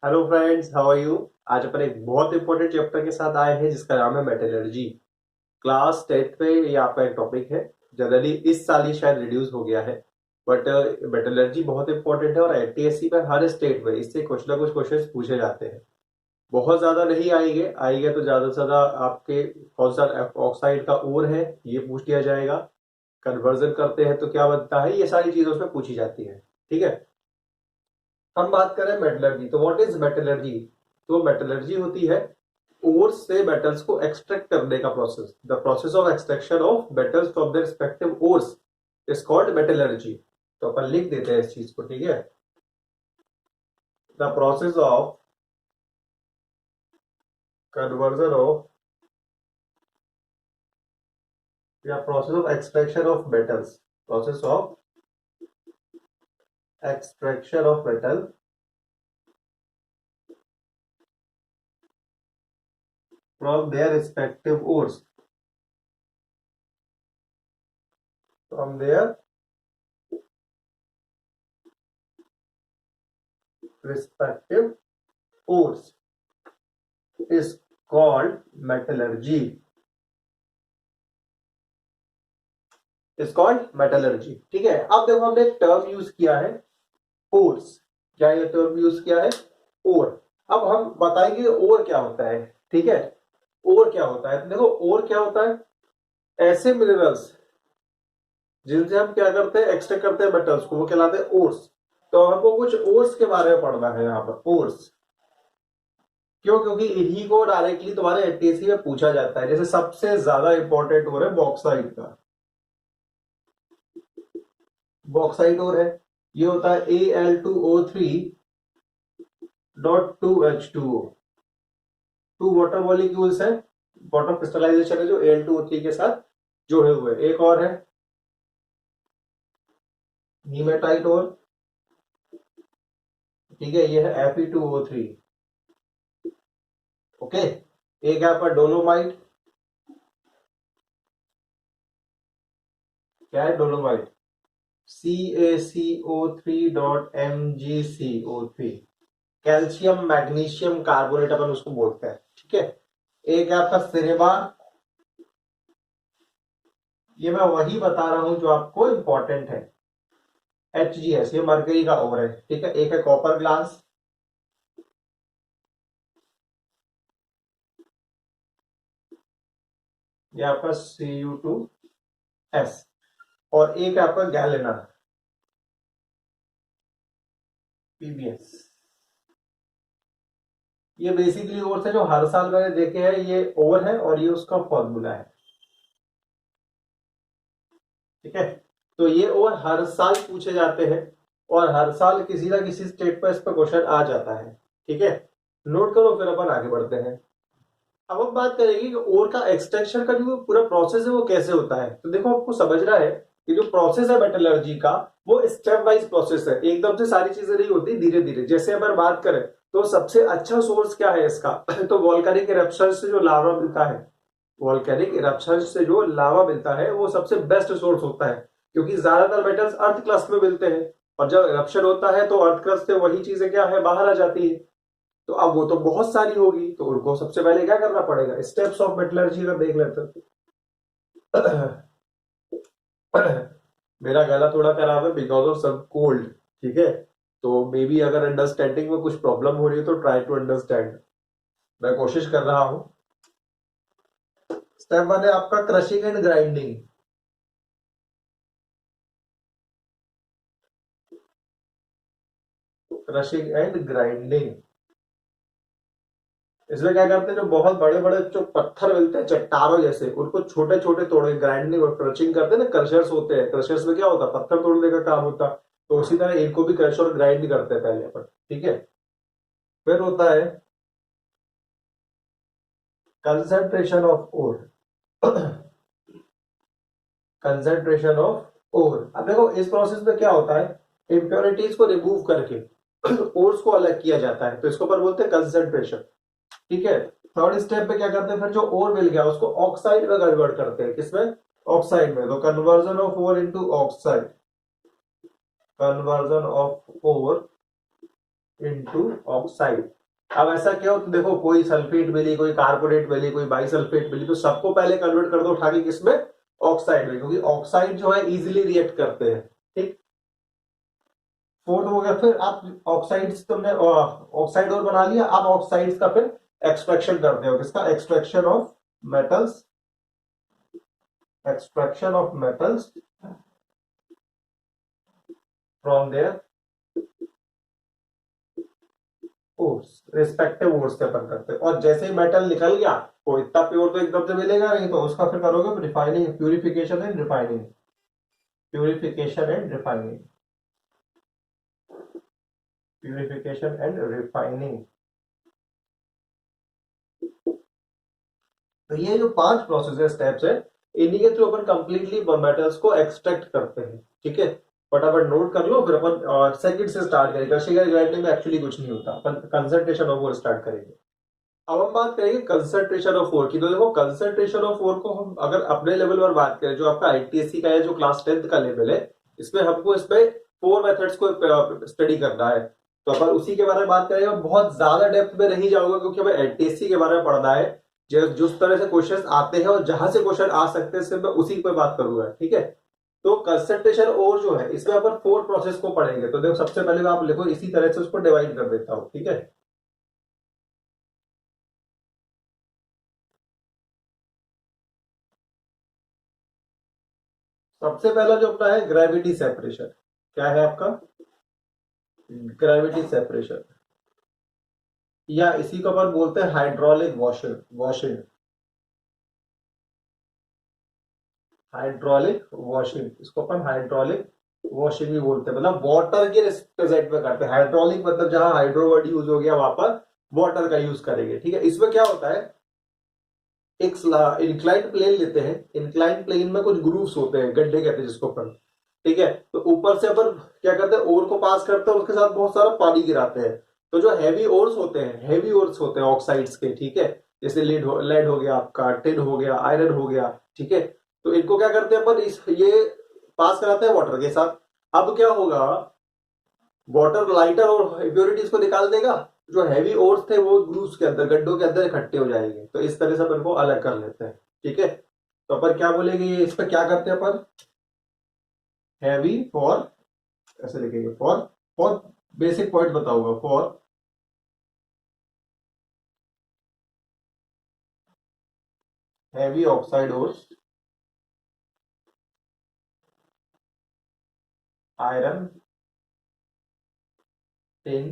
Hello friends, how are you. आज अपन एक बहुत इंपॉर्टेंट चैप्टर के साथ आए हैं जिसका नाम है मेटलर्जी। क्लास 10th पे ये आपका एक टॉपिक है। जनरली इस साल ये शायद रिड्यूस हो गया है, बट मेटलर्जी बहुत इंपॉर्टेंट है और एनटीएससी पे हर स्टेट में इससे कुछ ना कुछ क्वेश्चंस पूछे जाते हैं। बहुत ज्यादा नहीं आएंगे तो ज्यादा से ज्यादा आपके कौन सा ऑक्साइड का ओर है ये पूछ लिया जाएगा। कन्वर्जन करते हैं तो क्या बनता है, ये सारी चीजें उसमें पूछी जाती है। ठीक है, हम बात करें मेटलर्जी। तो व्हाट इज मेटलर्जी? तो मेटलर्जी होती है ओर से मेटल्स को एक्सट्रैक्ट करने का process. The process of extraction of metals from their respective ores is called metallurgy. तो अपन लिख देते हैं इस चीज को, ठीक है। The process of conversion of या process of extraction of metals, process of extraction of metal from their respective ores, from their respective ores is called metallurgy, is called metallurgy। ठीक है, अब देखो हमने एक टर्म यूज किया है ores. क्या ये टर्म यूज किया है? ओर। अब हम बताएंगे ओर क्या होता है। ठीक है, ओर क्या होता है। देखो ओर क्या होता है, ऐसे मिनरल्स जिनसे हम क्या करते हैं, एक्सट्रैक्ट करते हैं मेटल्स को, वो कहलाते हैं ओर्स। तो हमको कुछ ओर्स के बारे में पढ़ना है यहाँ पर। ओर्स क्यों? क्योंकि इन्हीं को डायरेक्टली तुम्हारे एनटीएससी में पूछा जाता है। जैसे सबसे ज्यादा इंपॉर्टेंट ओर है बॉक्साइट का, बॉक्साइट ओर है। ये होता है Al2O3.2H2O। टू वाटर मॉलिक्यूल्स है, वाटर क्रिस्टलाइजेशन है जो Al2O3 के साथ जुड़े हुए। एक और है हीमेटाइट ओर, ठीक है, ये है Fe2O3। ओके, एक है आपका डोलोमाइट। क्या है dolomite? CaCO3.MgCO3। Calcium magnesium carbonate अपन उसको बोलते हैं। ठीक है, एक है आपका सिनेमा। ये मैं वही बता रहा हूं जो आपको इंपॉर्टेंट है। HGS ये मरकरी का ओर है। ठीक है, एक है कॉपर ग्लास। ये आपका Cu2S। और एक है आपका गैलेना, PbS। ये बेसिकली ओर है जो हर साल मैंने देखे हैं, ये ओर है और ये उसका फॉर्मूला है। ठीक है, तो ये ओवर हर साल पूछे जाते हैं और हर साल किसी ना किसी स्टेट पर इस पर क्वेश्चन आ जाता है। ठीक है, नोट करो, फिर अपन आगे बढ़ते हैं। अब हम बात करेंगे कि ओर का एक्सट्रैक्शन का जो पूरा प्रोसेस है वो कैसे होता है। तो देखो आपको समझना है कि जो प्रोसेस है मेटलर्जी का, वो स्टेप वाइज प्रोसेस है। एकदम से सारी चीजें नहीं होती, धीरे धीरे। जैसे अगर बात करें तो सबसे अच्छा सोर्स क्या है इसका तो वॉल्केनिक इरप्शन से जो लावा मिलता है, वॉल्केनिक इरप्शन से जो लावा मिलता है वो सबसे बेस्ट सोर्स होता है। क्योंकि ज्यादातर मेटल्स अर्थ क्रस्ट में मिलते हैं और जब इरप्शन होता है तो अर्थ क्रस्ट से वही चीजें क्या है, बाहर आ जाती है। तो अब वो तो बहुत सारी होगी, तो उनको सबसे पहले क्या करना पड़ेगा, स्टेप्स ऑफ मेटलर्जी अगर देख लेते हैं। मेरा गला थोड़ा खराब है बिकॉज ऑफ सम कोल्ड। ठीक है, तो मे बी अगर अंडरस्टैंडिंग में कुछ प्रॉब्लम हो रही है तो ट्राई टू अंडरस्टैंड। मैं कोशिश कर रहा हूं। स्टेप वन है आपका crushing and grinding. Crushing and grinding, इसमें क्या करते हैं, जो बहुत बड़े बड़े जो पत्थर मिलते हैं चट्टानों जैसे, उनको छोटे छोटे तोड़े, ग्राइंडिंग और क्रशिंग करते हैं ना। क्रशर्स होते हैं, क्रशर्स में क्या होता है, पत्थर तोड़ने का काम होता है। तो उसी तरह इनको भी क्रश और ग्राइंड करते हैं पहले अपन। ठीक है, फिर होता है concentration of ore. Concentration of ore. अब देखो इस प्रोसेस में क्या होता है, इंप्योरिटीज को रिमूव करके ओर्स को अलग किया जाता है, तो इसको पर बोलते हैं कंसंट्रेशन। ठीक है, थर्ड स्टेप पे क्या करते हैं, फिर जो ओर मिल गया उसको ऑक्साइड में कन्वर्ट करते हैं। किसमें? ऑक्साइड में। तो conversion of ore into oxide, conversion of ore into oxide. अब ऐसा क्या हो, तो देखो कोई सल्फेट मिली, कोई कार्बोनेट मिली, कोई बाइसल्फेट मिली, तो सबको पहले कन्वर्ट कर दो उठा के किसमें, ऑक्साइड में, क्योंकि ऑक्साइड जो है इजीली रिएक्ट करते हैं। ठीक, फोर्थ हो गया। फिर आप ऑक्साइड्स, तुमने ऑक्साइड और बना लिया, अब ऑक्साइड्स का फिर एक्सट्रैक्शन करते हो, किसका, extraction of metals, extraction of metals from their ores, respective ores से अपन करते हैं। और जैसे ही मेटल निकल गया, वो इतना प्योर तो एकदम से मिलेगा नहीं, तो उसका फिर करोगे refining, purification and refining, purification and refining, purification and refining. तो ये जो 5 प्रोसेस स्टेप्स है, इन्हीं के थ्रू अपन कंप्लीटली मेटल्स को एक्सट्रैक्ट करते हैं। ठीक है, फटाफट नोट कर लो, फिर अपन सेकंड से स्टार्ट करेंगे। क्रशिंग ग्राइंडिंग में एक्चुअली कुछ नहीं होता, अपन कंसंट्रेशन ऑफ ओर स्टार्ट करेंगे। अब हम बात करेंगे कंसंट्रेशन ऑफ ओर की। तो देखो कंसंट्रेशन ऑफ ओर को हम अगर अपने लेवल पर बात करें, जो आपका आईटीएससी का है, जो क्लास 10th का लेवल है, इसमें हमको इसमें 4 मेथड्स को स्टडी करना है। तो अपन उसी के बारे में बात करेंगे। बहुत ज्यादा डेप्थ में नहीं जाऊंगा, क्योंकि हमें एनटीएससी के बारे में पढ़ना है। जिस तरह से क्वेश्चन आते हैं और जहां से क्वेश्चन आ सकते हैं, सिर्फ मैं उसी पे बात करूंगा। ठीक है, तो कंसंट्रेशन और जो है, इसमें अपन 4 प्रोसेस को पढ़ेंगे। तो देखो सबसे पहले आप लिखो, इसी तरह से उसको डिवाइड कर देता हूं। ठीक है, सबसे पहला जो अपना है ग्रेविटी सेपरेशन। क्या है आपका, ग्रेविटी सेपरेशन, या इसी को अपन बोलते हैं hydraulic washing, washing, hydraulic washing, इसको अपन हाइड्रोलिक वॉशिंग भी बोलते हैं। मतलब वाटर के रिप्रेजेंट में करते हैं। हाइड्रोलिक मतलब जहां हाइड्रो वर्ड यूज हो गया, वहां पर वाटर का यूज करेंगे। ठीक है, इसमें क्या होता है, एक इंक्लाइंड प्लेन लेते हैं, इंक्लाइंड प्लेन में कुछ ग्रूव्स होते हैं, गड्ढे कहते हैं जिसको अपन। ठीक है, तो ऊपर से अपन क्या करते हैं, ओर को पास करते हैं, उसके साथ बहुत सारा पानी गिराते हैं। तो जो हैवी ओर्स होते हैं, हैवी ओर्स होते हैं ऑक्साइड्स के, ठीक है, जैसे लेड हो गया आपका, टिन हो गया, आयरन हो गया। ठीक है, तो इनको क्या करते हैं अपन, इस ये पास कराते हैं वाटर के साथ। अब क्या होगा, वाटर लाइटर और इम्प्योरिटीज को निकाल देगा, जो हैवी ओर्स थे वो ग्रूव्स के अंदर, गड्ढों के अंदर इकट्ठे हो जाएंगे। तो इस तरह से अपन को अलग कर लेते हैं। ठीक है, तो अपन क्या बोलेंगे, इस पर क्या करते हैं अपन, हैवी फॉर, ऐसे लिखेंगे, फॉर बेसिक पॉइंट बताऊंगा, for heavy oxide ores, iron, tin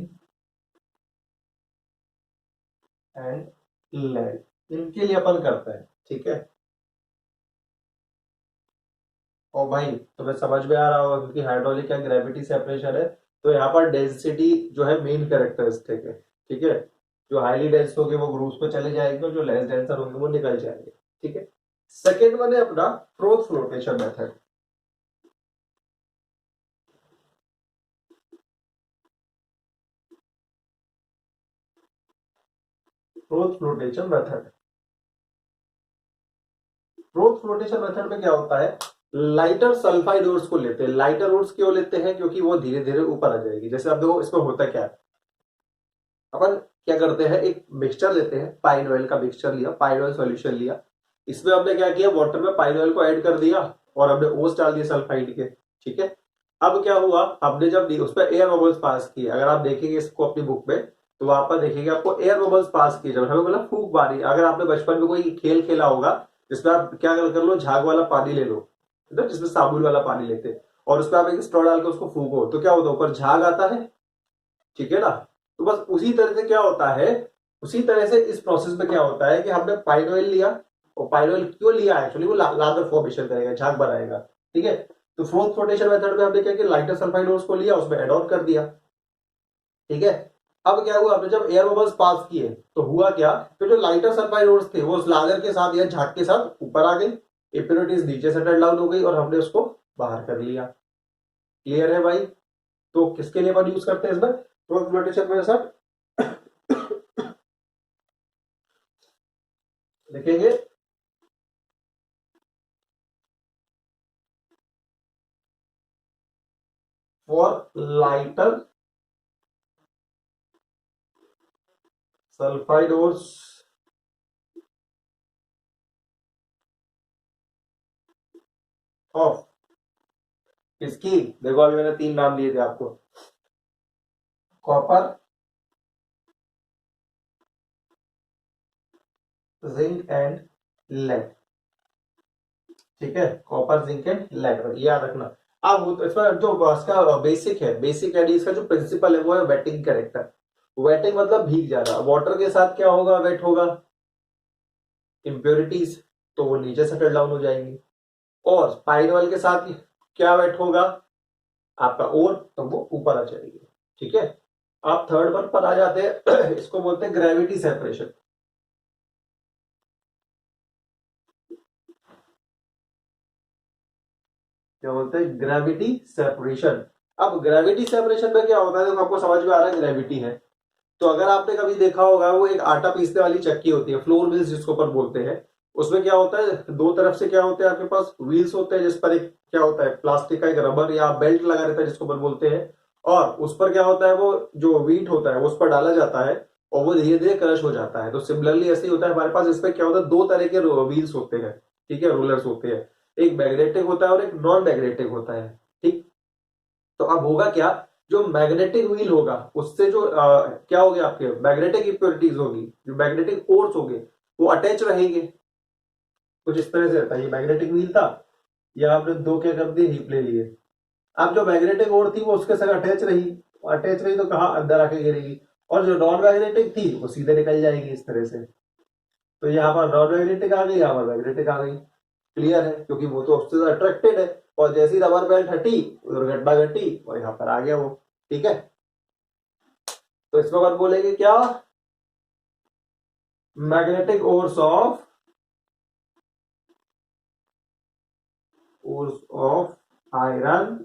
and lead, इनके लिए अपन करते हैं। ठीक है, और भाई तुम्हें समझ में आ रहा होगा, क्योंकि हाइड्रोलिक या ग्रेविटी सेपरेशन है, तो यहाँ पर डेंसिटी जो है मेन कैरेक्टरिस्टिक है। ठीक है, जो हाईली डेंस होंगे वो ग्रुप्स पे चले जाएंगे, और जो लेस डेंसर होंगे वो निकल जाएंगे। ठीक है, सेकेंड वन है अपना froth flotation method. Froth flotation method, froth flotation method में क्या होता है, लाइटर सल्फाइड ओर्स को लेते हैं। लाइटर ओर्स क्यों लेते हैं, क्योंकि वो धीरे धीरे ऊपर आ जाएगी। जैसे अब देखो इसमें होता क्या है, अपन क्या करते हैं, एक मिक्सचर लेते हैं, पाइन ऑयल का मिक्सचर लिया, पाइन ऑयल सॉल्यूशन लिया, इसमें हमने क्या किया, वाटर में पाइन ऑयल को ऐड कर दिया, और हमने ओस डाल दिया सल्फाइड के। ठीक है, अब क्या हुआ, हमने जब उस पर एयर बबल्स पास किए, अगर आप देखेंगे इसको अपनी बुक में, तो वहां पर देखेंगे आपको एयर बबल्स पास किए, जब हमें बोला फूक मारी। अगर आपने बचपन में कोई खेल खेला होगा, जिसमें आप क्या कर लो, झाग वाला पानी ले लो, है ना, जिसमें साबुन वाला पानी लेते हैं, और उसमें आप एक स्ट्रॉ डाल के उसको फूको, तो क्या होता है, ऊपर झाग आता है। ठीक है ना, तो बस उसी तरह से क्या होता है, उसी तरह से इस प्रोसेस में क्या होता है कि हमने पाइन ऑयल लिया, और पाइन ऑयल क्यों लिया, एक्चुअली वो लादर फॉर्मेशन करेगा, झाग बनाएगा। ठीक है, तो फोर्थ फ्लोटेशन मेथड में हमने क्या किया, लाइटर सल्फाइड ओर्स को लिया, उसमें एड ऑन कर दिया। ठीक है, अब क्या हुआ, हमने जब एयर बबल्स पास किए, तो हुआ क्या, तो जो लाइटर सल्फाइड ओर्स थे वो उस लादर के साथ या झाग के साथ ऊपर आ गई, इम्प्योरिटीज नीचे सेटल डाउन हो गई, और हमने उसको बाहर कर लिया। क्लियर है भाई, तो किसके लिए अपन यूज करते हैं इसमें, फोर्थ फ्लोटेशन में सर लिखेंगे, for lighter sulphide ores of किसकी, देखो अभी मैंने 3 नाम दिए थे आपको, कॉपर, जिंक एंड लेड। ठीक है, कॉपर जिंक एंड लेड, याद रखना। अब इसमें जो इसका बेसिक है, बेसिक यानी इसका जो प्रिंसिपल है वो है वेटिंग कैरेक्टर। वेटिंग मतलब भीग जाना, वाटर के साथ क्या होगा, वेट होगा, इम्प्योरिटीज, तो वो नीचे सेटल डाउन हो जाएंगी। और स्पाइन ऑयल के साथ क्या वेट होगा आपका ओर, तो वो ऊपर आ जाएगी। ठीक है, आप थर्ड वन पर आ जाते हैं इसको बोलते हैं ग्रेविटी सेपरेशन। क्या बोलते हैं, ग्रेविटी सेपरेशन। अब ग्रेविटी सेपरेशन में क्या होता है, देखो आपको समझ में आ रहा है ग्रेविटी है, तो अगर आपने कभी देखा होगा वो एक आटा पीसने वाली चक्की होती है, फ्लोर मिल्स जिसको पर बोलते हैं, उसमें क्या होता है, दो तरफ से क्या होते हैं आपके पास व्हील्स होते हैं, जिस पर एक क्या होता है प्लास्टिक का एक रबर या बेल्ट लगा रहता है जिसको पर बोलते हैं, और उस पर क्या होता है वो जो व्हीट होता है वो उस पर डाला जाता है और वो धीरे धीरे क्रश हो जाता है। तो सिमिलरली ऐसे ही होता है हमारे पास, इसमें क्या होता है दो तरह के व्हील्स होते हैं, ठीक है, रोलर्स होते हैं, एक मैग्नेटिक होता है और एक नॉन मैग्नेटिक होता है। ठीक, तो अब होगा क्या, जो मैग्नेटिक व्हील होगा उससे जो क्या हो गया आपके मैग्नेटिक इम्प्योरिटीज होगी, जो मैग्नेटिक फोर्स होंगे वो अटैच रहेंगे। कुछ इस तरह से रहता है, ये मैग्नेटिक व्हील था, या आपने दो क्या कर दिए, हीप ले लिए। अब जो मैग्नेटिक ओर थी वो उसके संग अटैच रही तो कहाँ अंदर आके गिरेगी, और जो नॉन मैग्नेटिक थी वो सीधे निकल जाएगी इस तरह से। तो यहाँ पर नॉन मैग्नेटिक आ गई, यहाँ पर मैग्नेटिक आ गई। क्लियर है, क्योंकि वो तो उससे अट्रैक्टेड है, और जैसी रबर बैंड हटी दुर्घटना घटी और यहाँ पर आ गया वो। ठीक है, तो इसमें बाद बोलेंगे क्या, magnetic ores of iron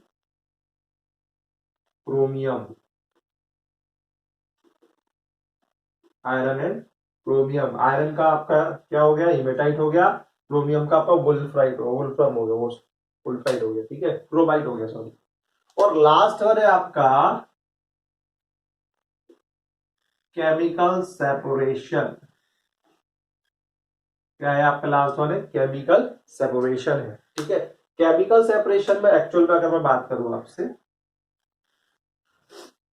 chromium, iron and chromium. Iron का आपका क्या हो गया, हिमेटाइट हो गया, क्रोमियम का आपका वुल्फ्राइट वुल्फ्रम हो गया, वुल्फ्राइट हो गया, ठीक है, क्रोमाइट हो गया सॉरी। और लास्ट वन है आपका केमिकल सेपरेशन। क्या है आपका लास्ट वन है, केमिकल सेपरेशन है। ठीक है, केमिकल सेपरेशन में एक्चुअल में अगर मैं बात करूं आपसे,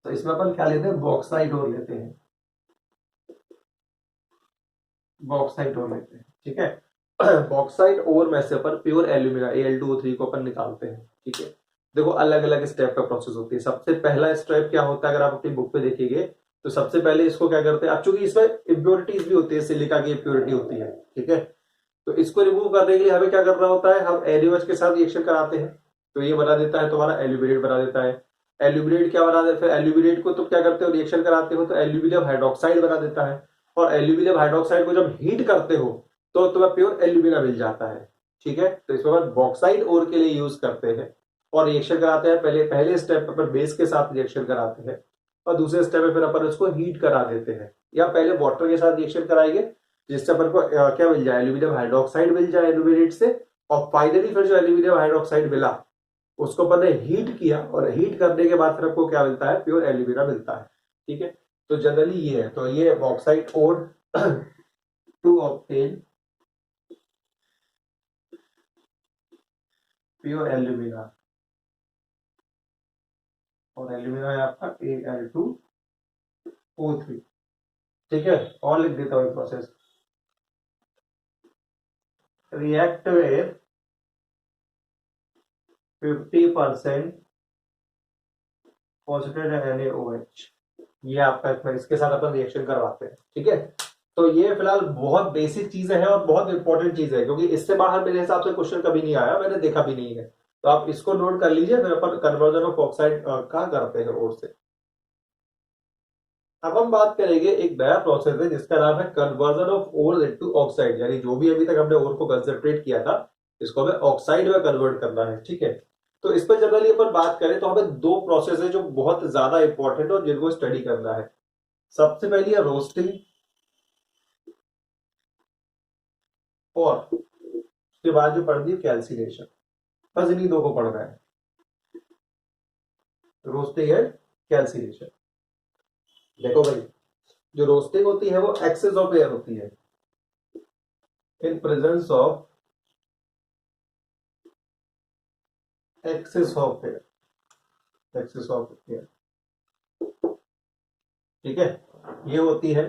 तो इसमें अपन क्या लेते हैं, बॉक्साइट और लेते हैं, बॉक्साइट और लेते हैं। ठीक है, बॉक्साइट और में से अपन प्योर एल्यूमिना Al2O3 को अपन निकालते हैं। ठीक है, देखो अलग अलग स्टेप का प्रोसेस होती है। सबसे पहला स्टेप क्या होता है, अगर आप अपनी बुक पे देखेंगे तो सबसे पहले इसको क्या करते हैं, अब चूंकि इसमें इम्प्योरिटीज भी होती है, सिलिका की इम्प्योरिटी होती है, ठीक है, तो इसको रिमूव करने के लिए हमें क्या करना होता है, हम एल्यूएच के साथ रिएक्शन कराते हैं, तो ये बना देता है तुम्हारा एल्यूमिनेट बना देता है। एल्यूमिनेट क्या बना देता है, फिर एल्यूमिनेट को तुम क्या करते हो, रिएक्शन कराते हो तो एल्यूमिनियम हाइड्रोक्साइड बना देता है, और एल्यूमिनियम हाइड्रोक्साइड को जब हीट करते हो तो तुम्हें प्योर एल्यूमिना मिल जाता है। ठीक है, तो इसके बाद बॉक्साइड ओर के लिए यूज करते हैं और रिएक्शन कराते हैं। पहले पहले स्टेप पर बेस के साथ रिएक्शन कराते हैं, और दूसरे स्टेप में फिर अपन उसको हीट करा देते हैं, या पहले वाटर के साथ रिएक्शन कराएंगे जिससे अपन को क्या मिल जाए, एल्यूमिनियम हाइड्रोक्साइड मिल जाए एल्यूमिनेट से, और फाइनली फिर जो एल्यूमिनियम हाइड्रोक्साइड मिला उसको अपन ने हीट किया, और हीट करने के बाद फिर आपको क्या मिलता है, प्योर एल्यूमिना मिलता है। ठीक है, तो जनरली ये है, तो ये bauxite ore to obtain pure alumina, और एल्यूमिना है आपका Al2O3। ठीक है, और लिख देता हूँ process, react with 50% positive NaOH, ये आपका इसके साथ अपन रिएक्शन करवाते हैं। ठीक है, तो ये फिलहाल बहुत बेसिक चीजें हैं और बहुत इंपॉर्टेंट चीजें हैं, क्योंकि इससे बाहर मेरे हिसाब से क्वेश्चन कभी नहीं आया, मैंने देखा भी नहीं है, तो आप इसको नोट कर लीजिए, फिर अपन कन्वर्जन ऑफ ऑक्साइड का करते हैं और से। अब हम बात करेंगे एक नया प्रोसेस है जिसका नाम है conversion of ore into oxide, यानी जो भी अभी तक हमने ओर को कंसेंट्रेट किया था इसको हमें ऑक्साइड में कन्वर्ट करना है। ठीक है, तो इस पर जनरली अपन बात करें तो हमें दो प्रोसेस है जो बहुत ज्यादा इंपॉर्टेंट है और जिनको स्टडी करना है। सबसे पहली है रोस्टिंग, और उसके बाद जो पढ़ दी कैल्सिनेशन। बस इन्हीं दो को पढ़ना है, रोस्टिंग एंड कैल्सिनेशन। देखो भाई, जो रोस्टिंग होती है वो एक्सेस ऑफ एयर होती है, in presence of excess of air, excess of air, ठीक है। ये होती है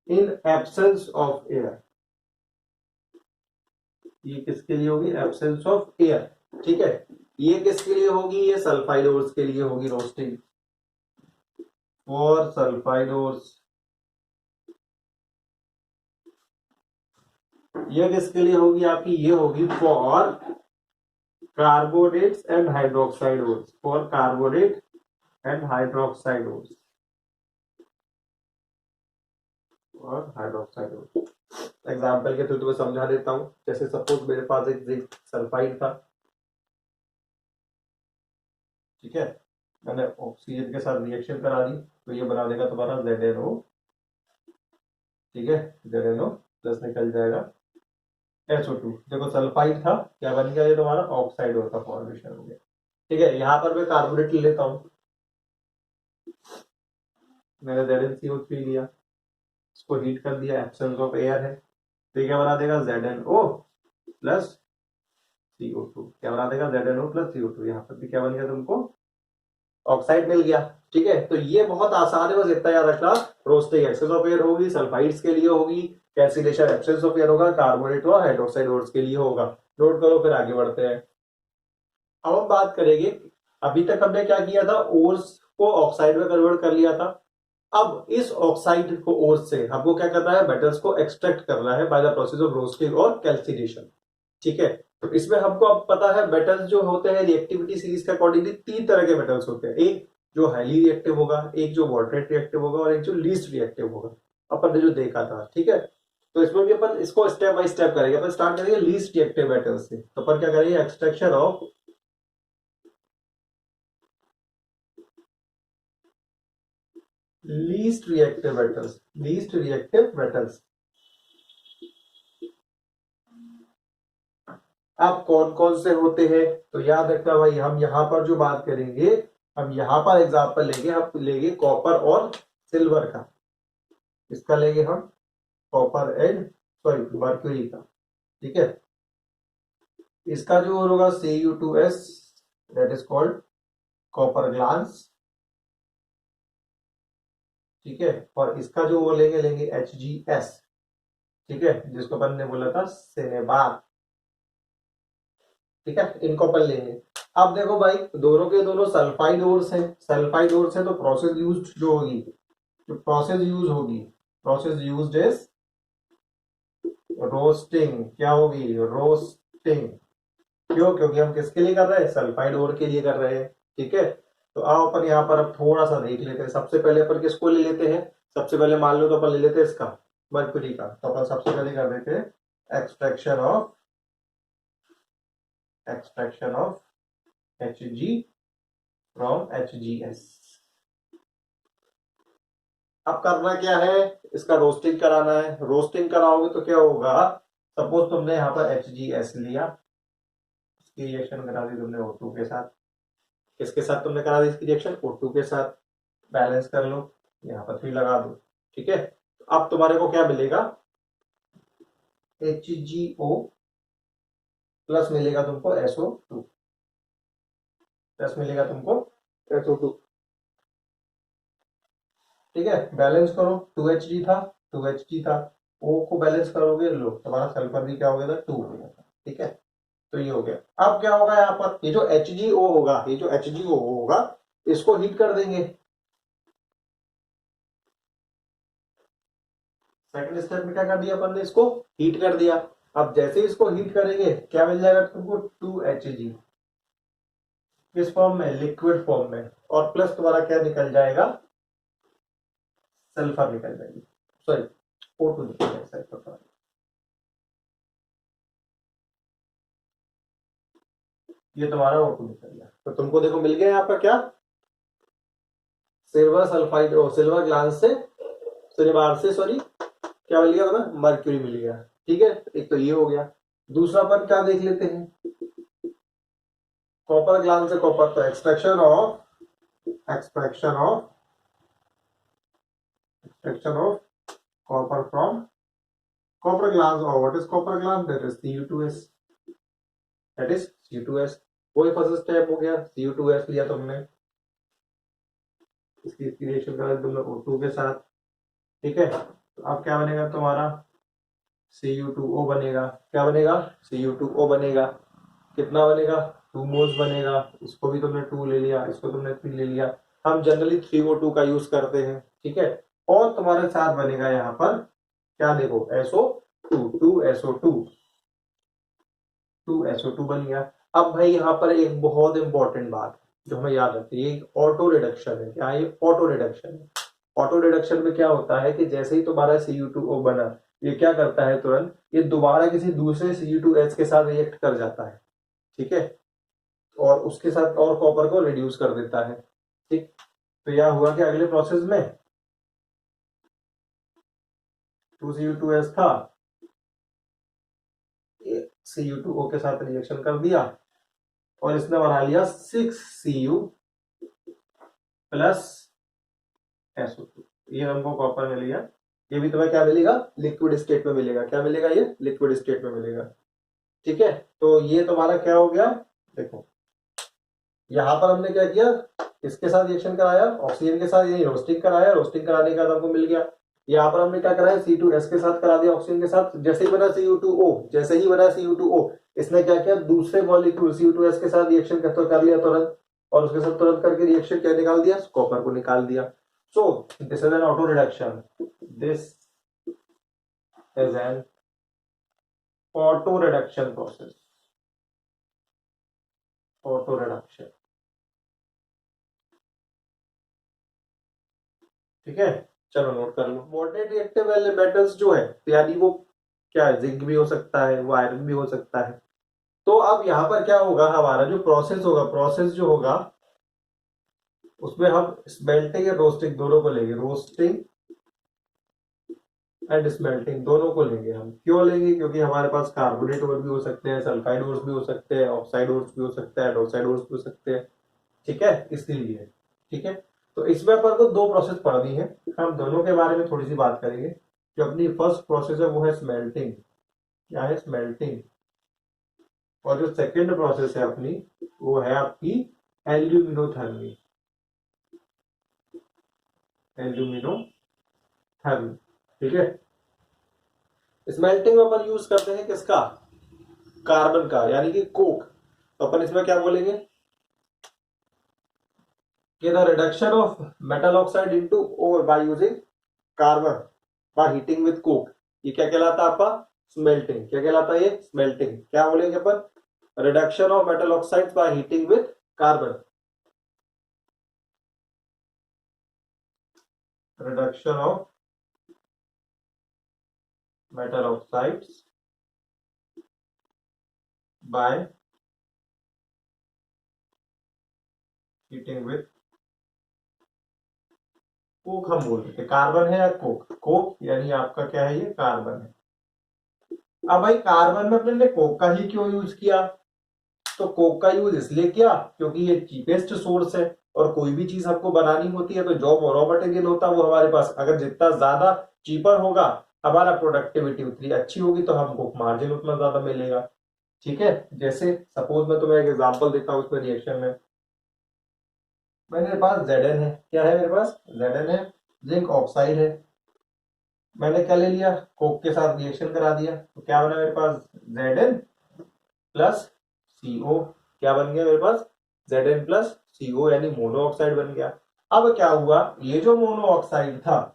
इन एब्सेंस ऑफ एयर, ये किसके लिए होगी, एब्सेंस ऑफ एयर, ठीक है। ये किसके लिए होगी, ये सल्फाइडोर्स के लिए होगी रोस्टिंग, फॉर सल्फाइडोर्स। ये किसके लिए होगी आपकी, ये होगी for carbonates and hydroxides, for carbonate and hydroxides, और हाइड्रोक्साइडोर्स। एग्जाम्पल के थ्रू तुम्हें समझा देता हूं, जैसे सपोज मेरे पास एक जिंक सल्फाइड था, ठीक है, मैंने ऑक्सीजन के साथ रिएक्शन करा दी, तो ये बना देगा तुम्हारा ZnO, ठीक है, ZnO प्लस निकल जाएगा SO2। देखो सल्फाइड था, क्या बन गया, ये तुम्हारा ऑक्साइड का फॉर्मेशन हो गया, ठीक है। यहां पर मैं कार्बोनेट ले लेता हूं, मैंने ZnCO3 लिया, इसको हीट कर दिया, एब्सेंस ऑफ एयर है, तो ये क्या बना देगा, ZnO प्लस CO2, क्या बना देगा, ZnO प्लस CO2। यहाँ पर भी क्या बन गया, तुमको ऑक्साइड मिल गया, ठीक है। तो ये बहुत आसान है, बस इतना याद रखना, रोस्टिंग एक्सेस ऑफ एयर होगी, सल्फाइड्स के लिए होगी, कैंसिलेशन एब्सेंस ऑफ एयर होगा, कार्बोनेट और हाइड्रोक्साइड ओर्स के लिए होगा। नोट करो, फिर आगे बढ़ते हैं। अब हम बात करेंगे, अभी तक हमने क्या किया था, ओर्स को ऑक्साइड में कन्वर्ट कर लिया था। अब इस ऑक्साइड को ओर्स से हमको क्या करना है, मेटल्स को एक्सट्रैक्ट करना है by the process of roasting और कैल्सिनेशन, ठीक है। तो इसमें हमको अब पता है मेटल्स जो होते हैं रिएक्टिविटी सीरीज के अकॉर्डिंगली 3 तरह के मेटल्स होते हैं, एक जो हाईली रिएक्टिव होगा, एक जो मॉडरेट रिएक्टिव होगा, और एक जो लीस्ट रिएक्टिव होगा, अपन ने जो देखा था, ठीक है। तो इसमें भी अपन इसको स्टेप बाय स्टेप करेंगे। अपन स्टार्ट करेंगे लीस्ट रिएक्टिव मेटल्स से, तो अपन क्या करेंगे, extraction of least reactive metals, least reactive metals. अब कौन कौन से होते हैं, तो याद रखना भाई, हम यहां पर जो बात करेंगे, हम यहां पर एग्जांपल लेंगे, हम लेंगे कॉपर और सिल्वर का, इसका लेंगे हम कॉपर एंड सॉरी मर्क्यूरी का, ठीक है। इसका जो होगा Cu2S, that is called copper glance, ठीक है। और इसका जो वो लेंगे लेंगे HgS, ठीक है, जिसको अपन ने बोला था सिनेबार, ठीक है, इनको अपन लेंगे। अब देखो भाई, दोनों के दोनों सल्फाइड ओर्स हैं, सल्फाइड ओर्स है, तो प्रोसेस यूज जो होगी, जो प्रोसेस यूज होगी, प्रोसेस यूज्ड इज रोस्टिंग, क्या होगी, रोस्टिंग। क्यों, क्योंकि हम किसके लिए कर रहे हैं, सल्फाइड ओर के लिए कर रहे हैं, ठीक है। तो आओ अपन यहाँ पर अब थोड़ा सा देख लेते हैं। सबसे पहले अपन किसको ले लेते हैं, सबसे पहले मान लो तो अपन ले लेते हैं इसका मर्क्यूरी का, तो अपन सबसे पहले कर देते हैं extraction of Hg from HgS। अब करना क्या है, इसका रोस्टिंग कराना है। रोस्टिंग कराओगे तो क्या होगा, सपोज तुमने यहाँ पर HgS लिया, इसकी रिएक्शन करा दी तुमने O2 के साथ, किसके साथ तुमने करा दी इसकी रिएक्शन, O2 के साथ, बैलेंस कर लो, यहाँ पर 3 लगा दो, ठीक है। अब तुम्हारे को क्या मिलेगा, HgO प्लस मिलेगा तुमको SO2, प्लस मिलेगा तुमको SO2, ठीक है। बैलेंस करो, 2Hg था, 2Hg था, O को बैलेंस करोगे, लो तुम्हारा सल्फर भी क्या हो गया था, 2 हो गया था, ठीक है। तो ये हो गया। अब क्या होगा यहाँ पर, ये जो HgO होगा, ये जो HgO होगा, इसको हीट कर देंगे। सेकंड स्टेप में क्या कर दिया अपन ने, इसको हीट कर दिया। अब जैसे इसको हीट करेंगे, क्या मिल जाएगा तुमको, 2Hg, किस फॉर्म में, लिक्विड फॉर्म में, और प्लस तुम्हारा क्या निकल जाएगा, सल्फर निकल जाएगी, सॉरी O2 निकल जाएगा, सल्फर। ये तुम्हारा O2 निकल गया। तो तुमको देखो मिल गया यहाँ पर क्या, सिल्वर सल्फाइड, सिल्वर ग्लास से, सिल्वर से सॉरी क्या मिल गया हमें, मर्क्यूरी मिल गया, ठीक है। एक तो ये हो गया। दूसरा पर क्या देख लेते हैं, कॉपर ग्लास से कॉपर, तो extraction of reduction of copper from copper glass. Or what is copper glass? That is Cu2s. That is Cu2s. वही फर्स्ट स्टेप हो गया, Cu2s लिया तुमने, इसकी रिएक्शन करा तुमने O2 के साथ, ठीक है। तो अब क्या बनेगा तुम्हारा, Cu2O बनेगा। क्या बनेगा? Cu2O बनेगा। कितना बनेगा? 2 मोल्स बनेगा। इसको भी तुमने 2 ले लिया, इसको तुमने 3 ले लिया। हम जनरली 3O2 का यूज करते हैं, ठीक है। और तुम्हारे साथ बनेगा यहाँ पर क्या, देखो SO2, 2SO2, 2SO2 बन गया। अब भाई यहाँ पर एक बहुत इंपॉर्टेंट बात जो हमें याद रखती है, ऑटो रिडक्शन है। क्या है ये? ऑटो रिडक्शन है। ऑटो रिडक्शन में क्या होता है कि जैसे ही तुम्हारा Cu2O बना, ये क्या करता है, तुरंत ये दोबारा किसी दूसरे Cu2H के साथ रिएक्ट कर जाता है, ठीक है, और उसके साथ और कॉपर को रिड्यूस कर देता है, ठीक। तो यह हुआ कि अगले प्रोसेस में 2Cu2S था, Cu2O के साथ रिएक्शन कर दिया और इसने बना लिया 6Cu प्लस SO2। ये हमको कॉपर मिल गया। ये भी तुम्हें क्या मिलेगा? लिक्विड स्टेट में मिलेगा। क्या मिलेगा? ये लिक्विड स्टेट में मिलेगा, ठीक है। तो ये तुम्हारा क्या हो गया, देखो यहां पर हमने क्या किया, इसके साथ रिएक्शन कराया ऑक्सीजन के साथ, ये रोस्टिंग कराया, रोस्टिंग कराने के बाद हमको मिल गया। यहाँ पर हमने क्या कराया, C2S के साथ करा दिया ऑक्सीजन के साथ। जैसे ही बना Cu2O, जैसे ही बना Cu2O, इसने क्या किया, दूसरे मॉलिक्यूल Cu2S के साथ रिएक्शन कर लिया तुरंत, और उसके साथ तुरंत करके रिएक्शन क्या निकाल दिया, कॉपर को निकाल दिया। So this is an auto reduction, this is an auto reduction process, auto reduction, ठीक है। चलो नोट कर लो। मॉडरेट रिएक्टिव मेटल्स जो है, यानी वो क्या है, जिंक भी हो सकता है, वो आयरन भी हो सकता है। तो अब यहां पर क्या होगा, हमारा जो प्रोसेस होगा, प्रोसेस जो होगा उसमें हम स्मेल्टिंग और रोस्टिंग दोनों को लेंगे, रोस्टिंग एंड स्मेल्टिंग दोनों को लेंगे हम। क्यों लेंगे? क्योंकि हमारे पास कार्बोनेट ओर भी हो सकते हैं, सल्फाइड ओर्स भी हो सकते हैं, ऑक्साइड ओर्स भी हो सकते हैं, हाइड्रोक्साइड ओर्स भी हो सकते हैं, ठीक है, इसलिए, ठीक है। तो इसमें अपन को 2 प्रोसेस पढ़नी है, हम दोनों के बारे में थोड़ी सी बात करेंगे। जो अपनी फर्स्ट प्रोसेस है वो है स्मेल्टिंग। क्या है? स्मेल्टिंग। और जो सेकंड प्रोसेस है अपनी, वो है आपकी एल्यूमिनोथर्मी, एल्यूमिनोथर्मी, ठीक है। स्मेल्टिंग में अपन यूज करते हैं किसका? कार्बन का, यानी कि कोक। तो अपन इसमें क्या बोलेंगे कि the reduction of metal oxide into ore by using carbon by heating with coke, ये क्या कहलाता है आपका? स्मेल्टिंग। क्या कहलाता है ये? स्मेल्टिंग। क्या बोलेंगे अपन? Reduction of metal oxide by heating with carbon, reduction of metal oxides by heating with coke. हम बोल रहे थे कार्बन है या कोक, कोक यानी आपका क्या है, ये कार्बन है। अब भाई कार्बन में अपने ने कोक का ही क्यों यूज किया? तो कोक का यूज इसलिए किया क्योंकि ये चीपेस्ट सोर्स है, और कोई भी चीज हमको बनानी होती है तो जो रॉ मटेरियल होता है वो हमारे पास, अगर जितना ज्यादा चीपर होगा, हमारा प्रोडक्टिविटी उतनी अच्छी होगी, तो हमको मार्जिन उतना ज्यादा मिलेगा, ठीक है। जैसे सपोज मैं तुम्हें एक एग्जांपल देता हूँ इसमें रिएक्शन में। मेरे पास Zn है। क्या है मेरे पास? Zn है, जिंक ऑक्साइड है। मैंने क्या ले लिया, कोक के साथ रिएक्शन करा दिया, तो क्या बना मेरे पास? Zn plus CO। क्या बन गया मेरे पास? Zn प्लस CO, यानी मोनो ऑक्साइड बन गया। अब क्या हुआ, ये जो मोनो ऑक्साइड था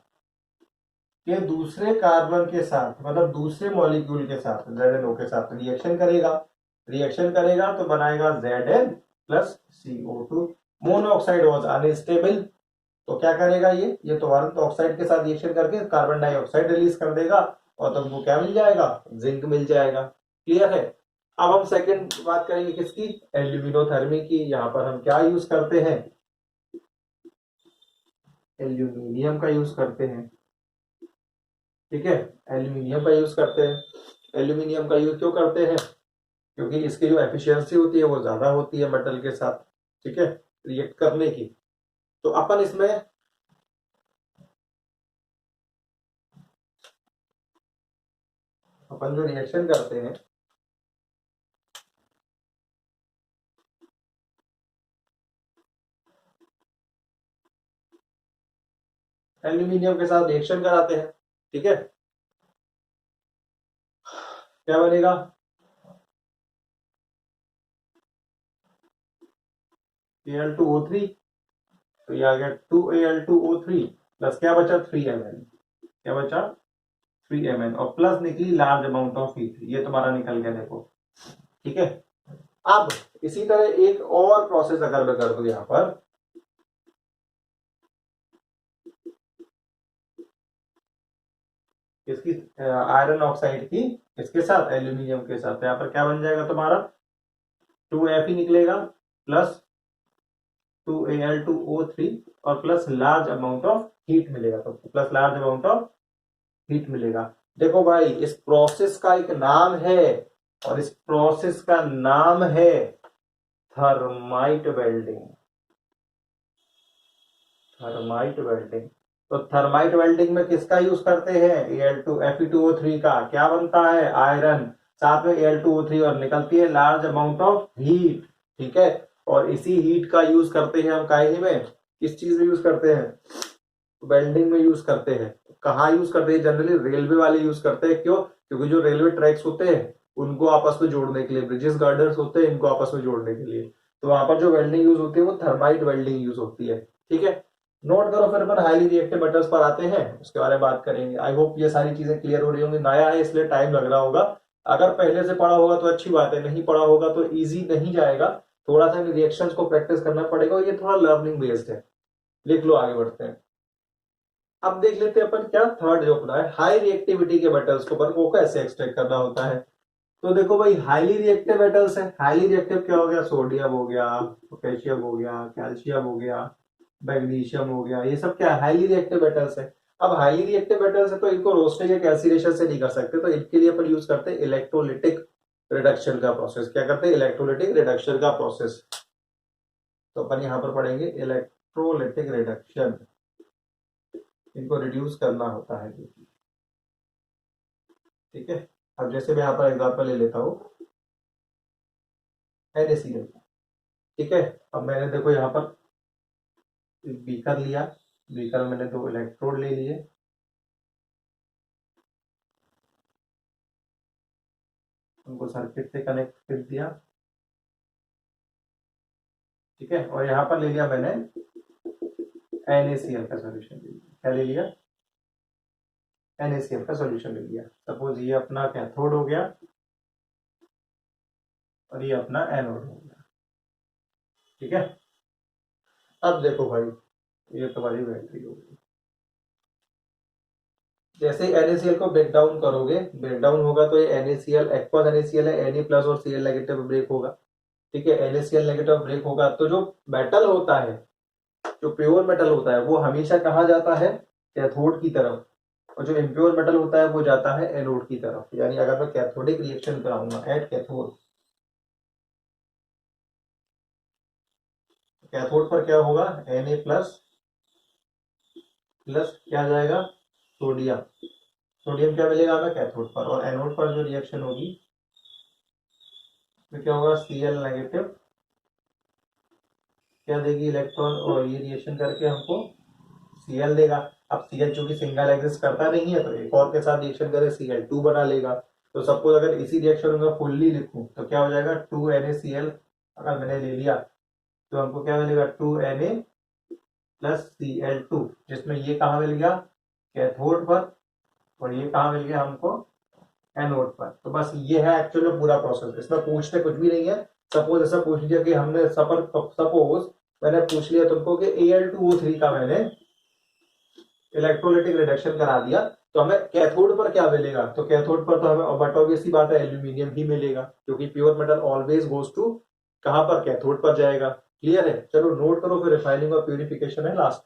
ये दूसरे कार्बन के साथ, मतलब दूसरे मॉलिक्यूल के साथ, ZnO के साथ रिएक्शन करेगा, रिएक्शन करेगा तो बनाएगा Zn plus CO2। Mono oxide was unstable, तो क्या करेगा ये तुरंत ऑक्साइड के साथ रिएक्शन करके कार्बन डाइऑक्साइड रिलीज कर देगा, और तुमको क्या मिल जाएगा? जिंक मिल जाएगा। क्लियर है? अब हम सेकंड बात करेंगे किसकी? एल्यूमिनोथर्मी की। यहाँ पर हम क्या यूज करते हैं? एल्यूमिनियम का यूज करते हैं, ठीक है, एल्यूमिनियम का यूज करते हैं। एल्यूमिनियम का यूज क्यों करते हैं? क्योंकि इसकी जो एफिशिएंसी होती है वो ज्यादा होती है मेटल के साथ, ठीक है, रिएक्ट करने की। तो अपन इसमें अपन जो रिएक्शन करते हैं एल्यूमिनियम के साथ रिएक्शन कराते हैं, ठीक है, क्या बनेगा? Al2O3, तो ये आ गया 2Al2O3 प्लस क्या बचा 3Mn, क्या बचा 3Mn, और प्लस निकली लार्ज अमाउंट ऑफ हीट, ये तुम्हारा निकल गया देखो, ठीक है। अब इसी तरह एक और प्रोसेस अगर मैं कर दूं यहां पर, इसकी आयरन ऑक्साइड की इसके साथ एल्यूमिनियम के साथ, यहां पर क्या बन जाएगा तुम्हारा 2Fe निकलेगा प्लस 2Al2O3 और plus large amount of heat मिलेगा, तो plus large amount of heat मिलेगा। देखो भाई इस प्रोसेस का एक नाम है, और इस प्रोसेस का नाम है थर्माइट वेल्डिंग। थर्माइट वेल्डिंग, तो थर्माइट वेल्डिंग में किसका यूज करते हैं Fe2O3 का, क्या बनता है आयरन, साथ में Al2O3 और निकलती है लार्ज अमाउंट ऑफ हीट, ठीक है। और इसी हीट का यूज करते हैं हम काहे में, किस चीज में यूज करते हैं, वेल्डिंग में यूज करते हैं। कहाँ यूज करते हैं, जनरली रेलवे वाले यूज करते हैं, क्यों, क्योंकि जो रेलवे ट्रैक्स होते हैं उनको आपस में जोड़ने के लिए, ब्रिजेस गार्डर्स होते हैं इनको आपस में जोड़ने के लिए, तो वहां पर जो वेल्डिंग यूज होती है वो थर्माइट वेल्डिंग यूज होती है, ठीक है। नोट करो, फिर अपन हाईली रिएक्टिव मेटल्स पर आते हैं, उसके बारे में बात करेंगे। आई होप ये सारी चीजें क्लियर हो रही होंगी, नया है इसलिए टाइम लग रहा होगा, अगर पहले से पढ़ा होगा तो अच्छी बात है, नहीं पढ़ा होगा तो इजी नहीं जाएगा, थोड़ा सा रिएक्शंस को प्रैक्टिस करना पड़ेगा, और ये थोड़ा लर्निंग बेस्ड है। लिख लो, आगे बढ़ते हैं। अब देख लेते हैं अपन क्या थर्ड जो अपना है, हाई रिएक्टिविटी के मेटल्स को अपन को कैसे एक्सट्रैक्ट करना होता है। तो देखो भाई हाईली रिएक्टिव मेटल्स है, हाईली रिएक्टिव क्या हो गया, सोडियम हो गया, पोटेशियम हो गया, कैल्शियम हो गया, मैग्नीशियम हो गया, ये सब क्या हाईली रिएक्टिव मेटल्स है। अब हाईली रिएक्टिव मेटल्स है तो इनको रोस्टिंग या कैल्सिनेशन से नहीं कर सकते, तो इनके लिए अपन यूज करते हैं इलेक्ट्रोलिटिक रिडक्शन का प्रोसेस। क्या करते हैं, इलेक्ट्रोलिटिक रिडक्शन का प्रोसेस, तो अपन यहां पर पढ़ेंगे इलेक्ट्रोलिटिक रिडक्शन, इनको रिड्यूस करना होता है, ठीक है। अब जैसे मैं यहाँ पर एग्जांपल ले लेता हूँ NaCl, ठीक है। अब मैंने देखो यहाँ पर एक बीकर लिया, बीकर में मैंने 2 इलेक्ट्रोड ले लिए, उनको सर्किट से कनेक्ट कर दिया, ठीक है। और यहाँ पर ले लिया मैंने NaCl का सॉल्यूशन ले लिया, क्या ले लिया, NaCl का सॉल्यूशन ले लिया। सपोज ये अपना कैथोड हो गया और ये अपना एनोड हो गया, ठीक है। अब देखो भाई ये तुम्हारी बैटरी हो गई, जैसे NaCl को ब्रेक डाउन करोगे, ब्रेक डाउन होगा तो ये NaCl एक्वा NaCl है, Na प्लस और Cl नेगेटिव ब्रेक होगा, ठीक है। NaCl नेगेटिव ब्रेक होगा तो जो मेटल होता है, जो प्योर मेटल होता है वो हमेशा कहा जाता है कैथोड की तरफ, और जो इम्प्योर मेटल होता है वो जाता है एनोड की तरफ। यानी अगर मैं कैथोडिक रिएक्शन कराऊंगा एट कैथोड, कैथोड पर क्या होगा Na प्लस प्लस क्या जाएगा सोडियम, सोडियम क्या मिलेगा हमें कैथोड पर, और एनोड पर जो रिएक्शन होगी तो क्या होगा Cl नेगेटिव क्या देगी इलेक्ट्रॉन, और ये रिएक्शन करके हमको Cl देगा। अब Cl चूंकि सिंगल एग्जिस्ट करता नहीं है तो एक और के साथ रिएक्शन करे Cl2 बना लेगा। तो सपोज अगर इसी रिएक्शन में फुल्ली लिखूं तो क्या हो जाएगा 2NaCl अगर मैंने ले लिया तो हमको क्या मिलेगा 2Na प्लस Cl2, जिसमें ये कहाँ मिल गया कैथोड पर और ये कहाँ मिल गया हमको एनोड पर। तो बस ये है एक्चुअल में पूरा प्रोसेस, इसमें पूछते कुछ भी नहीं है। सपोज ऐसा पूछ लिया कि हमने सपोज मैंने पूछ लिया तुमको कि Al2O3 का मैंने इलेक्ट्रोलिटिक रिडक्शन करा दिया, तो हमें कैथोड पर क्या मिलेगा, तो कैथोड पर तो हमें बट ऑब्वियसली बात है एल्यूमिनियम ही मिलेगा, क्योंकि pure metal always goes to कहां पर कैथोड पर जाएगा। क्लियर है, चलो नोट करो, फिर रिफाइनिंग और प्यूरिफिकेशन है लास्ट,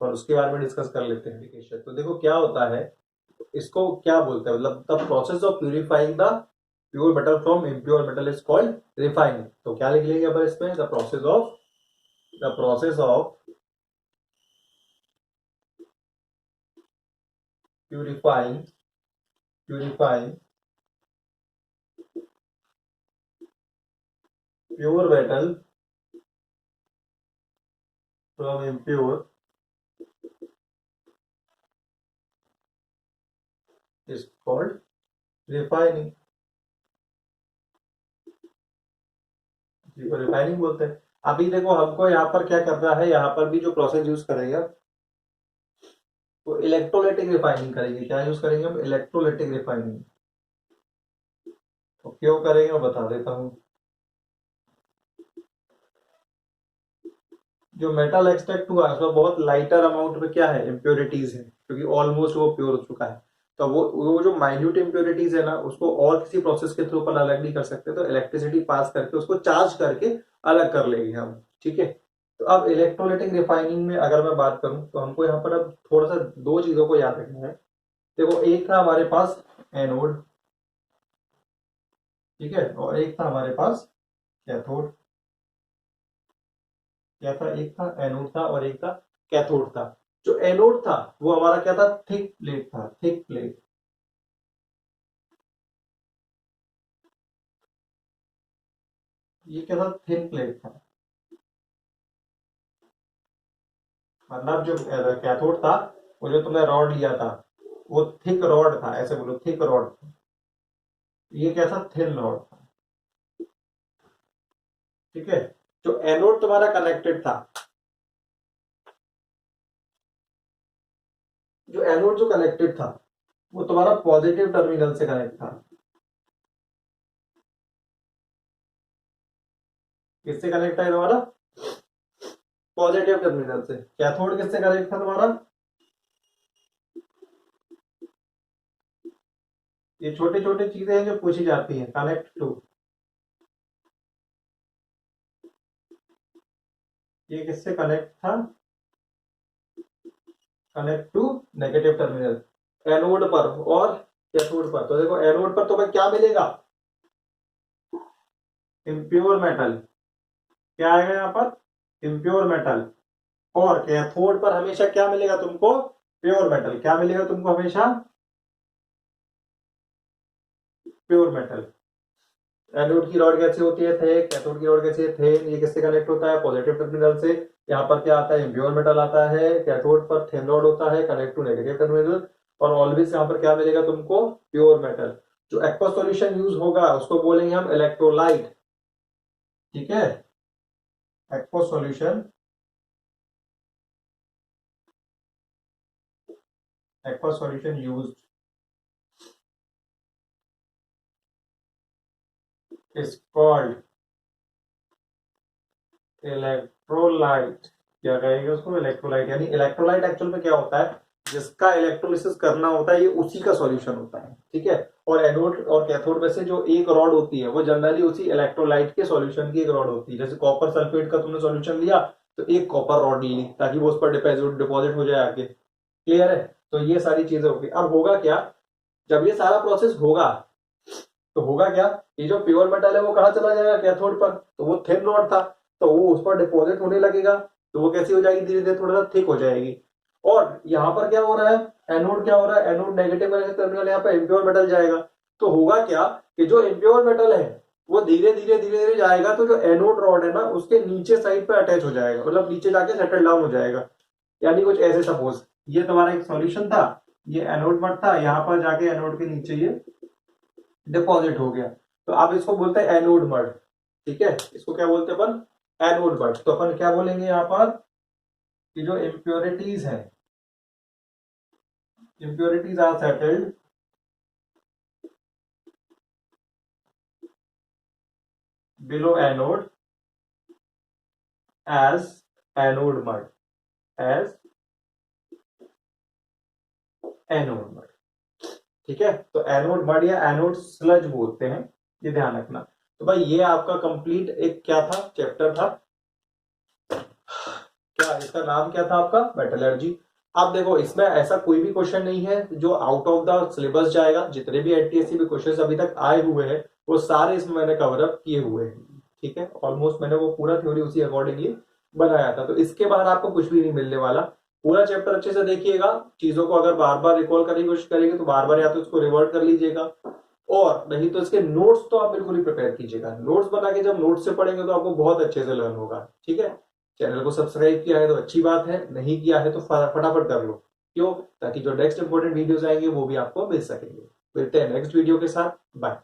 और उसके बारे में डिस्कस कर लेते हैं। तो देखो क्या होता है, इसको क्या बोलते हैं, मतलब the process of purifying the pure metal from impure metal is called refining. तो क्या लिख लेंगे अपन इसमें, the process of purifying pure metal from impure is called refining. Refining बोलते हैं। अभी देखो हमको यहाँ पर क्या करना है, यहाँ पर भी जो प्रोसेस यूज करेंगे वो इलेक्ट्रोलाइटिक रिफाइनिंग करेंगे। क्या यूज करेंगे हम? Electrolytic refining. तो क्यों करेंगे मैं बता देता हूँ। जो मेटल एक्सट्रैक्ट हुआ है उसमें बहुत लाइटर अमाउंट में क्या है, इम्प्योरिटीज है, क्योंकि ऑलमोस्ट वो प्योर हो चुका है। तो वो जो माइन्यूट इम्प्योरिटीज है ना, उसको और किसी प्रोसेस के थ्रू अपन अलग नहीं कर सकते, तो इलेक्ट्रिसिटी पास करके उसको चार्ज करके अलग कर लेंगे हम। ठीक है। तो अब इलेक्ट्रोलाइटिक रिफाइनिंग में अगर मैं बात करूं तो हमको यहाँ पर अब थोड़ा सा दो चीजों को याद रखना है। देखो एक था हमारे पास एनोड, ठीक है, और एक था हमारे पास कैथोड। क्या था? एक था एनोड था और एक था कैथोड था। जो एनोड था वो हमारा क्या था? थिक प्लेट था, थिक प्लेट। ये क्या था? थिन प्लेट था। मतलब जो कैथोड था, वो जो तुमने रॉड लिया था वो थिक रॉड था, ऐसे बोलो थिक रॉड। ये क्या था? थिन रॉड था। ठीक है। जो एनोड तुम्हारा कनेक्टेड था, जो एनोड जो कनेक्टेड था वो तुम्हारा पॉजिटिव टर्मिनल से कनेक्ट था। किससे कनेक्ट है तुम्हारा? पॉजिटिव टर्मिनल से। कैथोड किससे कनेक्ट था तुम्हारा? ये छोटी छोटी चीजें हैं जो पूछी जाती हैं। कनेक्ट टू, ये किससे कनेक्ट था? Connect to negative terminal, anode पर और कैथोड पर। तो देखो एनोड पर तुम्हें क्या मिलेगा? Impure metal. क्या आएगा यहाँ पर? Impure metal. और कैथोड पर हमेशा क्या मिलेगा तुमको? Pure metal. क्या मिलेगा तुमको हमेशा? Pure metal. एनोड की रॉड कैसी होती है? थे। कैथोड की रॉड कैसी है? थे। ये किससे कनेक्ट होता है? पॉजिटिव टर्मिनल से। यहाँ पर क्या आता है? इम्प्योर मेटल आता है। कैथोड पर थिन रॉड होता है, कनेक्ट टू नेगेटिव टर्मिनल। और ऑलवेज यहाँ पर क्या मिलेगा तुमको? Pure metal. जो एक्वा सॉल्यूशन यूज होगा उसको बोलेंगे हम इलेक्ट्रोलाइट। ठीक है। Aqua solution, aqua solution use is called electrolyte. क्या कहेंगे उसको? इलेक्ट्रोलाइट। यानी इलेक्ट्रोलाइट एक्चुअल में क्या होता है? जिसका इलेक्ट्रोलिसिस करना होता है, ये उसी का सॉल्यूशन होता है। ठीक है। और एनोड और कैथोड में से जो एक रॉड होती है वो जनरली उसी इलेक्ट्रोलाइट के सॉल्यूशन की एक रॉड होती है। जैसे कॉपर सल्फेट का तुमने सॉल्यूशन लिया तो एक कॉपर रॉड ली ताकि वो उस पर डिपॉजिट हो जाए आगे। क्लियर है? तो ये सारी चीजें होगी। अब होगा क्या? जब ये सारा प्रोसेस होगा तो होगा क्या? ये जो प्योर मेटल है वो कहाँ चला जाएगा? कैथोड पर। तो वो थिन रॉड था, तो वो उस पर डिपॉजिट होने लगेगा, तो वो कैसी हो जाएगी? धीरे धीरे थोड़ा सा थिक हो जाएगी। और यहाँ पर क्या हो रहा है? एनोड क्या हो रहा है? एनोड नेगेटिव टर्मिनल, यहाँ पर इम्प्योर मेटल जाएगा। तो होगा क्या कि जो इम्प्योर मेटल है वो धीरे धीरे धीरे धीरे जाएगा, तो जो एनोड रॉड है ना उसके नीचे साइड पे अटैच हो जाएगा, मतलब नीचे जाके सेटल डाउन हो जाएगा। यानी कुछ ऐसे सपोज ये तुम्हारा एक सॉल्यूशन था, ये एनोड मड था, यहाँ पर जाके एनोड के नीचे ये डिपॉजिट हो गया। तो आप इसको बोलते हैं एनोड मड। ठीक है। इसको क्या बोलते हैं अपन? Anode mud. तो अपन क्या बोलेंगे यहाँ पर कि जो इम्प्योरिटीज है, impurities are settled below anode as anode mud, as anode mud. ठीक है। तो एनोड मड या एनोड स्लज बोलते हैं, ये ध्यान रखना। तो भाई ये आपका कंप्लीट एक क्या था? चैप्टर था। क्या इसका नाम क्या था आपका? मेटलर्जी। आप देखो इसमें ऐसा कोई भी क्वेश्चन नहीं है जो आउट ऑफ द सिलेबस जाएगा। जितने भी एनटीएससी भी क्वेश्चन अभी तक आए हुए हैं वो सारे इसमें मैंने कवर अप किए हुए हैं। ठीक है। ऑलमोस्ट मैंने वो पूरा थ्योरी उसी अकॉर्डिंगली बनाया था। तो इसके बाहर आपको कुछ भी नहीं मिलने वाला। पूरा चैप्टर अच्छे से देखिएगा। चीजों को अगर बार बार रिकॉल करने की कोशिश करेंगे तो बार बार या तो इसको रिवर्ट कर लीजिएगा, और नहीं तो इसके नोट्स तो आप बिल्कुल ही प्रिपेयर कीजिएगा। नोट्स बना के जब नोट्स से पढ़ेंगे तो आपको बहुत अच्छे से लर्न होगा। ठीक है, चैनल को सब्सक्राइब किया है तो अच्छी बात है, नहीं किया है तो फटाफट कर लो। क्यों? ताकि जो नेक्स्ट इंपॉर्टेंट वीडियोस आएंगे वो भी आपको मिल सकेंगे। मिलते हैं नेक्स्ट वीडियो के साथ। बाय।